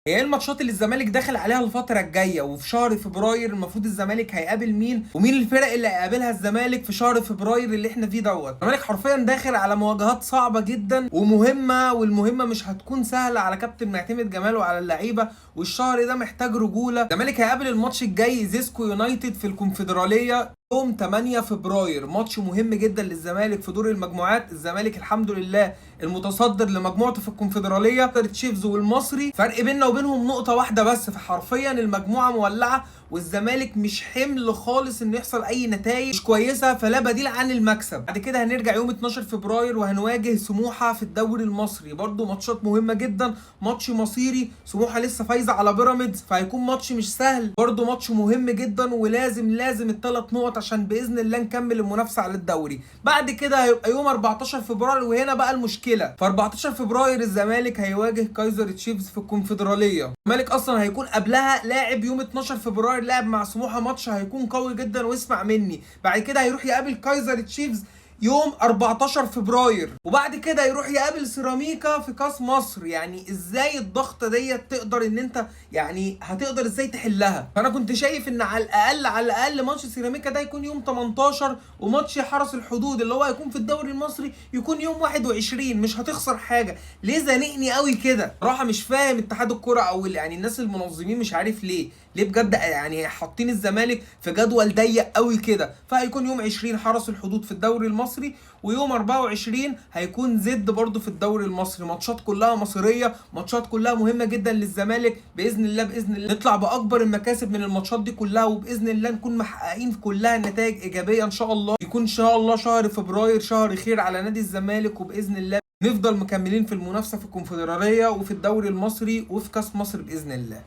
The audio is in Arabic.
هي ايه الماتشات اللي الزمالك داخل عليها الفتره الجايه؟ وفي شهر فبراير المفروض الزمالك هيقابل مين؟ ومين الفرق اللي هيقابلها الزمالك في شهر فبراير اللي احنا فيه دوت؟ الزمالك حرفيا داخل على مواجهات صعبه جدا ومهمه، والمهمه مش هتكون سهله على كابتن معتمد جمال وعلى اللعيبه، والشهر ده محتاج رجوله. الزمالك هيقابل الماتش الجاي زيسكو يونايتد في الكونفدراليه يوم 8 فبراير. ماتش مهم جدا للزمالك في دور المجموعات. الزمالك الحمد لله المتصدر لمجموعته في الكونفدراليه، تشيفز والمصري فرق بيننا وبينهم نقطه واحده بس، فحرفيا المجموعه مولعه والزمالك مش حمل خالص ان يحصل اي نتائج مش كويسه، فلا بديل عن المكسب. بعد كده هنرجع يوم 12 فبراير وهنواجه سموحه في الدوري المصري، برضو ماتشات مهمه جدا. ماتش مصيري، سموحه لسه فايزه على بيراميدز فهيكون ماتش مش سهل، برضو ماتش مهم جدا ولازم الثلاث نقط عشان باذن الله نكمل المنافسه على الدوري. بعد كده هيبقى يوم 14 فبراير، وهنا بقى المشكله. في 14 فبراير الزمالك هيواجه كايزر تشيفز في الكونفدراليه. الزمالك اصلا هيكون قبلها لاعب يوم 12 فبراير لاعب مع سموحه ماتش هيكون قوي جدا، واسمع مني. بعد كده هيروح يقابل كايزر تشيفز يوم 14 فبراير، وبعد كده يروح يقابل سيراميكا في كاس مصر. يعني ازاي الضغطه ديت تقدر ان انت يعني هتقدر ازاي تحلها؟ فانا كنت شايف ان على الاقل ماتش سيراميكا ده يكون يوم 18، وماتش حرس الحدود اللي هو هيكون في الدوري المصري يكون يوم 21. مش هتخسر حاجه. ليه زنقني قوي كده؟ صراحه مش فاهم اتحاد الكره او يعني الناس المنظمين، مش عارف ليه بجد يعني حاطين الزمالك في جدول ضيق قوي كده. فهيكون يوم 20 حرس الحدود في الدوري المصري، ويوم 24 هيكون زد برضو في الدوري المصري. ماتشات كلها مصيريه، ماتشات كلها مهمه جدا للزمالك. باذن الله نطلع باكبر المكاسب من الماتشات دي كلها، وباذن الله نكون محققين في كلها نتائج ايجابيه ان شاء الله. يكون ان شاء الله شهر فبراير شهر خير على نادي الزمالك، وباذن الله نفضل مكملين في المنافسه في الكونفدراليه وفي الدوري المصري وفي كاس مصر باذن الله.